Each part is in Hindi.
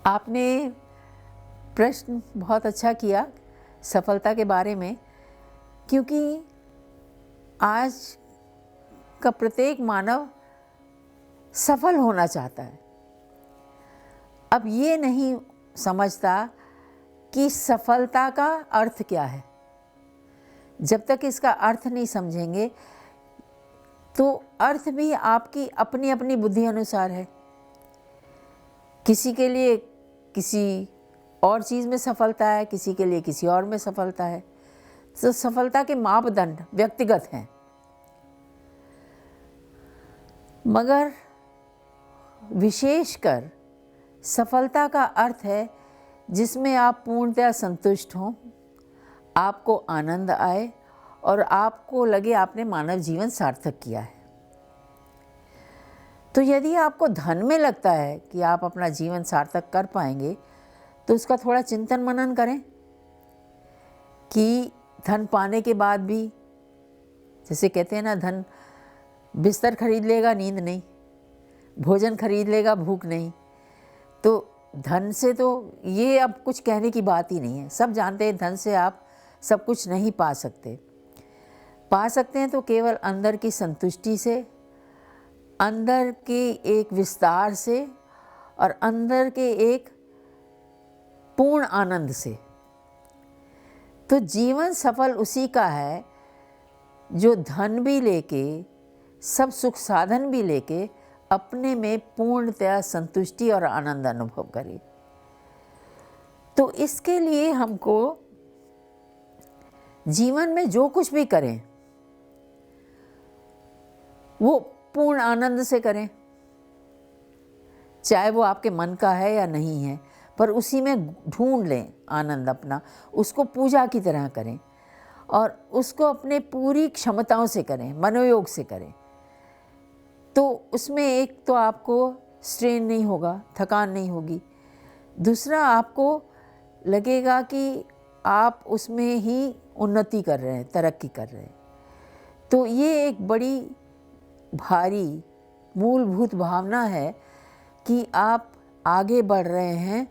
आपने प्रश्न बहुत अच्छा किया सफलता के बारे में, क्योंकि आज का प्रत्येक मानव सफल होना चाहता है। अब ये नहीं समझता कि सफलता का अर्थ क्या है। जब तक इसका अर्थ नहीं समझेंगे तो अर्थ भी आपकी अपनी अपनी बुद्धि अनुसार है। किसी के लिए किसी और चीज़ में सफलता है, किसी के लिए किसी और में सफलता है। तो सफलता के मापदंड व्यक्तिगत हैं, मगर विशेषकर सफलता का अर्थ है जिसमें आप पूर्णतः संतुष्ट हों, आपको आनंद आए और आपको लगे आपने मानव जीवन सार्थक किया है। तो यदि आपको धन में लगता है कि आप अपना जीवन सार्थक कर पाएंगे, तो उसका थोड़ा चिंतन मनन करें कि धन पाने के बाद भी, जैसे कहते हैं ना, धन बिस्तर खरीद लेगा नींद नहीं, भोजन खरीद लेगा भूख नहीं। तो धन से तो ये अब कुछ कहने की बात ही नहीं है। सब जानते हैं धन से आप सब कुछ नहीं पा सकते। पा सकते हैं तो केवल अंदर की संतुष्टि से, अंदर के एक विस्तार से और अंदर के एक पूर्ण आनंद से। तो जीवन सफल उसी का है जो धन भी लेके, सब सुख साधन भी लेके अपने में पूर्णतया संतुष्टि और आनंद अनुभव करे। तो इसके लिए हमको जीवन में जो कुछ भी करें वो पूर्ण आनंद से करें, चाहे वो आपके मन का है या नहीं है, पर उसी में ढूंढ लें आनंद अपना। उसको पूजा की तरह करें और उसको अपने पूरी क्षमताओं से करें, मनोयोग से करें। तो उसमें एक तो आपको स्ट्रेन नहीं होगा, थकान नहीं होगी। दूसरा, आपको लगेगा कि आप उसमें ही उन्नति कर रहे हैं, तरक्की कर रहे हैं। तो ये एक बड़ी भारी मूलभूत भावना है कि आप आगे बढ़ रहे हैं।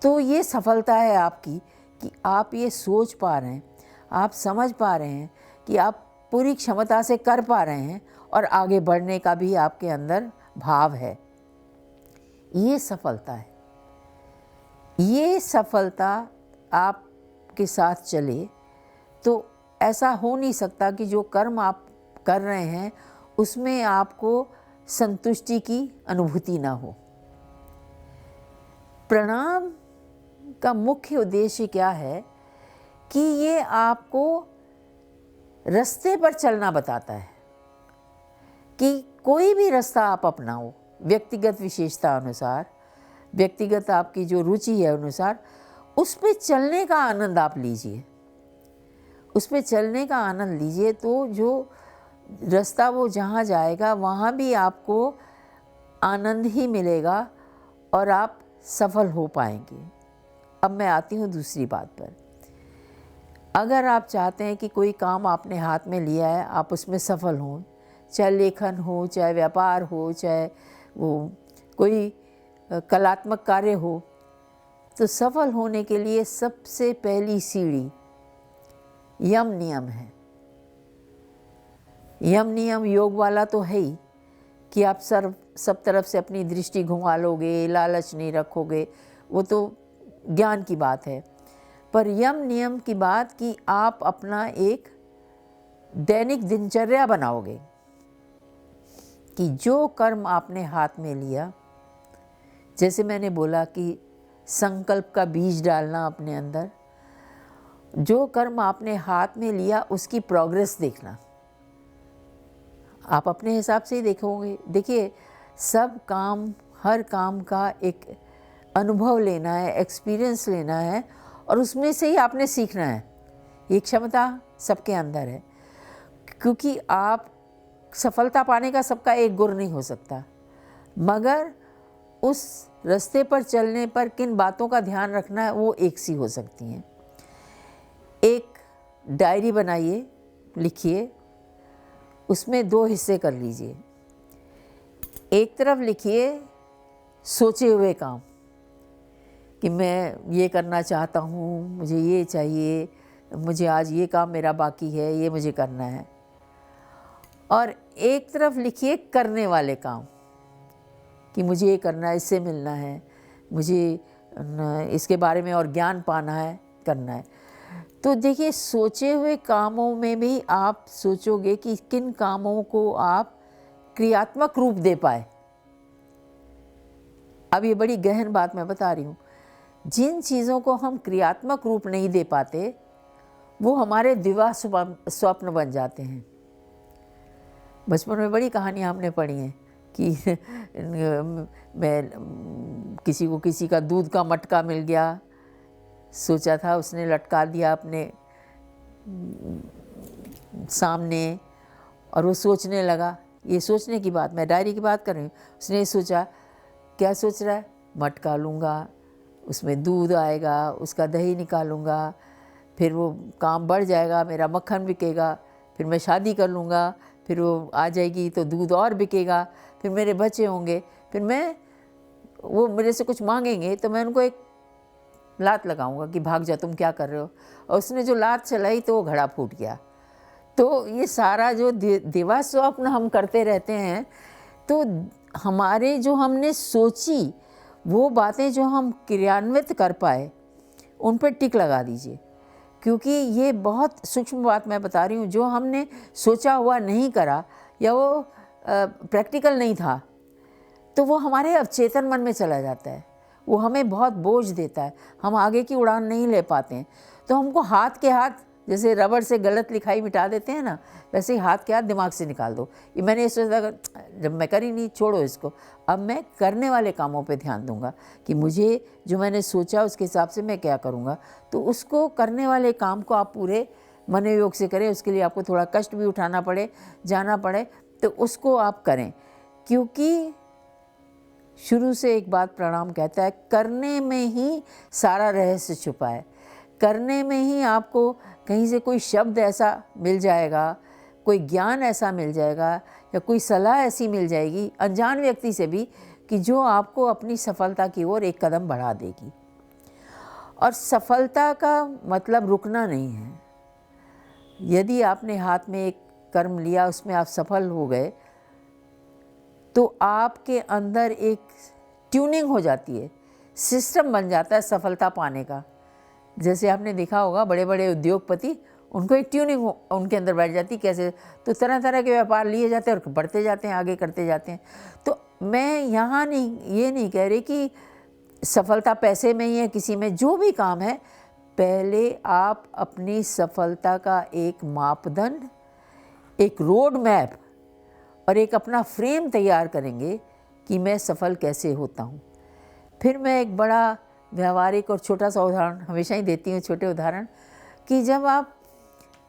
तो ये सफलता है आपकी कि आप ये सोच पा रहे हैं, आप समझ पा रहे हैं कि आप पूरी क्षमता से कर पा रहे हैं और आगे बढ़ने का भी आपके अंदर भाव है। ये सफलता है। ये सफलता आपके साथ चले तो ऐसा हो नहीं सकता कि जो कर्म आप कर रहे हैं उसमें आपको संतुष्टि की अनुभूति ना हो। प्रणाम का मुख्य उद्देश्य क्या है कि ये आपको रास्ते पर चलना बताता है कि कोई भी रास्ता आप अपनाओ, व्यक्तिगत विशेषता अनुसार, व्यक्तिगत आपकी जो रुचि है अनुसार, उस पे चलने का आनंद आप लीजिए। उस पे चलने का आनंद लीजिए तो जो रास्ता वो जहाँ जाएगा वहाँ भी आपको आनंद ही मिलेगा और आप सफल हो पाएंगे। अब मैं आती हूँ दूसरी बात पर। अगर आप चाहते हैं कि कोई काम आपने हाथ में लिया है, आप उसमें सफल हों, चाहे लेखन हो, चाहे व्यापार हो, चाहे वो कोई कलात्मक कार्य हो, तो सफल होने के लिए सबसे पहली सीढ़ी यम नियम है। यम नियम योग वाला तो है ही कि आप सब तरफ से अपनी दृष्टि घुमा लोगे, लालच नहीं रखोगे, वो तो ज्ञान की बात है। पर यम नियम की बात कि आप अपना एक दैनिक दिनचर्या बनाओगे कि जो कर्म आपने हाथ में लिया, जैसे मैंने बोला कि संकल्प का बीज डालना अपने अंदर, जो कर्म आपने हाथ में लिया उसकी प्रोग्रेस देखना। आप अपने हिसाब से ही देखोगे। देखिए, सब काम, हर काम का एक अनुभव लेना है, एक्सपीरियंस लेना है और उसमें से ही आपने सीखना है। ये क्षमता सबके अंदर है, क्योंकि आप सफलता पाने का सबका एक गुण नहीं हो सकता, मगर उस रास्ते पर चलने पर किन बातों का ध्यान रखना है वो एक सी हो सकती हैं। एक डायरी बनाइए, लिखिए, उसमें 2 हिस्से कर लीजिए। एक तरफ लिखिए सोचे हुए काम, कि मैं ये करना चाहता हूँ, मुझे ये चाहिए, मुझे आज ये काम मेरा बाकी है, ये मुझे करना है। और एक तरफ लिखिए करने वाले काम, कि मुझे ये करना है, इससे मिलना है, मुझे इसके बारे में और ज्ञान पाना है, करना है। तो देखिए, सोचे हुए कामों में भी आप सोचोगे कि किन कामों को आप क्रियात्मक रूप दे पाए। अब ये बड़ी गहन बात मैं बता रही हूँ। जिन चीज़ों को हम क्रियात्मक रूप नहीं दे पाते, वो हमारे दिवा स्वप्न बन जाते हैं। बचपन में बड़ी कहानियाँ हमने पढ़ी हैं कि मैं किसी को किसी का दूध का मटका मिल गया, सोचा था, उसने लटका दिया अपने सामने, और वो सोचने लगा, ये सोचने की बात, मैं डायरी की बात कर रही हूँ। उसने सोचा, क्या सोच रहा है, मटका लूँगा, उसमें दूध आएगा, उसका दही निकालूँगा, फिर वो काम बढ़ जाएगा, मेरा मक्खन बिकेगा, फिर मैं शादी कर लूँगा, फिर वो आ जाएगी तो दूध और बिकेगा, फिर मेरे बच्चे होंगे, फिर वो मेरे से कुछ मांगेंगे तो मैं उनको एक लात लगाऊंगा कि भाग जा, तुम क्या कर रहे हो। और उसने जो लात चलाई तो वो घड़ा फूट गया। तो ये सारा जो दिवा स्वप्न हम करते रहते हैं, तो हमारे जो हमने सोची वो बातें जो हम क्रियान्वित कर पाए, उन पर टिक लगा दीजिए, क्योंकि ये बहुत सूक्ष्म बात मैं बता रही हूँ। जो हमने सोचा हुआ नहीं करा, या वो प्रैक्टिकल नहीं था, तो वो हमारे अवचेतन मन में चला जाता है, वो हमें बहुत बोझ देता है, हम आगे की उड़ान नहीं ले पाते हैं। तो हमको हाथ के हाथ, जैसे रबड़ से गलत लिखाई मिटा देते हैं ना, वैसे ही हाथ के हाथ दिमाग से निकाल दो। ये मैंने ये सोचा, जब मैं करी नहीं, छोड़ो इसको, अब मैं करने वाले कामों पे ध्यान दूंगा कि मुझे जो मैंने सोचा उसके हिसाब से मैं क्या करूँगा। तो उसको करने वाले काम को आप पूरे मनोयोग से करें। उसके लिए आपको थोड़ा कष्ट भी उठाना पड़े, जाना पड़े, तो उसको आप करें। क्योंकि शुरू से एक बात प्रणाम कहता है, करने में ही सारा रहस्य छुपा है। करने में ही आपको कहीं से कोई शब्द ऐसा मिल जाएगा, कोई ज्ञान ऐसा मिल जाएगा, या कोई सलाह ऐसी मिल जाएगी अनजान व्यक्ति से भी, कि जो आपको अपनी सफलता की ओर एक कदम बढ़ा देगी। और सफलता का मतलब रुकना नहीं है। यदि आपने हाथ में एक कर्म लिया, उसमें आप सफल हो गए, तो आपके अंदर एक ट्यूनिंग हो जाती है, सिस्टम बन जाता है सफलता पाने का। जैसे आपने देखा होगा, बड़े बड़े उद्योगपति, उनको एक ट्यूनिंग उनके अंदर बैठ जाती, कैसे, तो तरह तरह के व्यापार लिए जाते हैं और बढ़ते जाते हैं, आगे करते जाते हैं। तो मैं यहाँ ये नहीं कह रही कि सफलता पैसे में ही है, किसी में, जो भी काम है, पहले आप अपनी सफलता का एक मापदंड, एक रोड मैप और एक अपना फ्रेम तैयार करेंगे कि मैं सफल कैसे होता हूँ। फिर मैं एक बड़ा व्यवहारिक और छोटा सा उदाहरण हमेशा ही देती हूँ, छोटे उदाहरण, कि जब आप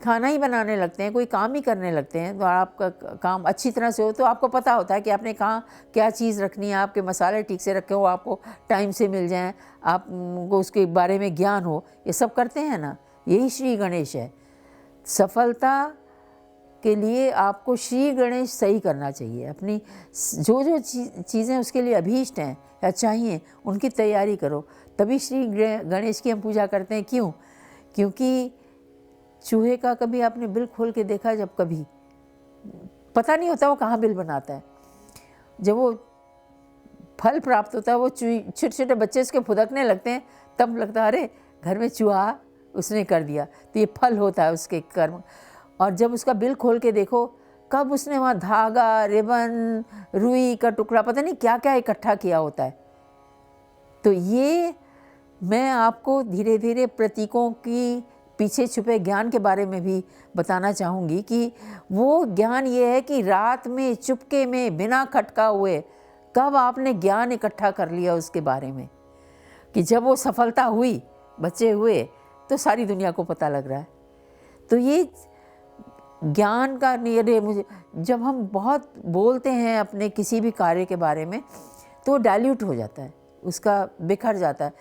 खाना ही बनाने लगते हैं, कोई काम ही करने लगते हैं, तो आपका काम अच्छी तरह से हो, तो आपको पता होता है कि आपने कहाँ क्या चीज़ रखनी है, आपके मसाले ठीक से रखे हो, आपको टाइम से मिल जाएं, आपको उसके बारे में ज्ञान हो, ये सब करते हैं ना। यही श्री गणेश है। सफलता के लिए आपको श्री गणेश सही करना चाहिए। अपनी जो जो चीज़ें उसके लिए अभीष्ट हैं या चाहिए, उनकी तैयारी करो, तभी श्री गणेश की हम पूजा करते हैं। क्यों? क्योंकि चूहे का कभी आपने बिल खोल के देखा? जब कभी पता नहीं होता वो कहाँ बिल बनाता है। जब वो फल प्राप्त होता है, वो छोटे छोटे बच्चे उसके फुदकने लगते हैं, तब लगता है अरे घर में चूहा उसने कर दिया, तो ये फल होता है उसके कर्म। और जब उसका बिल खोल के देखो, कब उसने वहाँ धागा, रिबन, रुई का टुकड़ा, पता नहीं क्या क्या इकट्ठा किया होता है। तो ये मैं आपको धीरे धीरे प्रतीकों की पीछे छुपे ज्ञान के बारे में भी बताना चाहूँगी, कि वो ज्ञान ये है कि रात में चुपके में बिना खटका हुए कब आपने ज्ञान इकट्ठा कर लिया उसके बारे में, कि जब वो सफलता हुई, बच्चे हुए, तो सारी दुनिया को पता लग रहा है। तो ये ज्ञान का नियम, मुझे जब हम बहुत बोलते हैं अपने किसी भी कार्य के बारे में, तो डाइल्यूट हो जाता है, उसका बिखर जाता है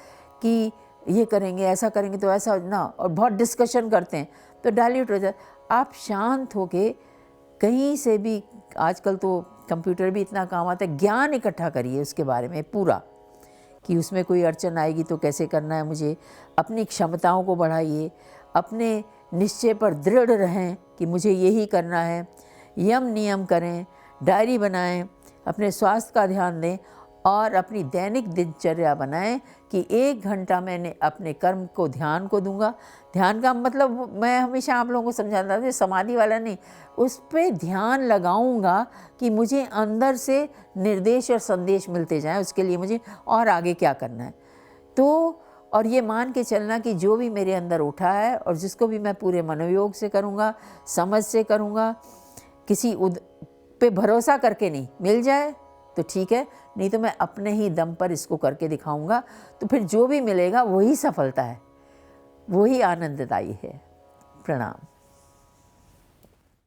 कि ये करेंगे, ऐसा करेंगे तो ऐसा ना, और बहुत डिस्कशन करते हैं तो डाइल्यूट हो जाता है। आप शांत होके कहीं से भी, आजकल तो कंप्यूटर भी इतना काम आता है, ज्ञान इकट्ठा करिए उसके बारे में पूरा। कि उसमें कोई अड़चन आएगी तो कैसे करना है मुझे। अपनी क्षमताओं को बढ़ाइए, अपने निश्चय पर दृढ़ रहें कि मुझे यही करना है। यम नियम करें, डायरी बनाएं, अपने स्वास्थ्य का ध्यान दें और अपनी दैनिक दिनचर्या बनाएं कि 1 घंटा मैंने अपने कर्म को ध्यान को दूंगा। ध्यान का मतलब मैं हमेशा आप लोगों को समझाता था, समाधि वाला नहीं, उस पर ध्यान लगाऊंगा कि मुझे अंदर से निर्देश और संदेश मिलते जाएं, उसके लिए मुझे और आगे क्या करना है। तो और ये मान के चलना कि जो भी मेरे अंदर उठा है और जिसको भी मैं पूरे मनोयोग से करूँगा, समझ से करूँगा, किसी पे भरोसा करके नहीं, मिल जाए तो ठीक है, नहीं तो मैं अपने ही दम पर इसको करके दिखाऊंगा। तो फिर जो भी मिलेगा वही सफलता है, वही आनंददायी है। प्रणाम।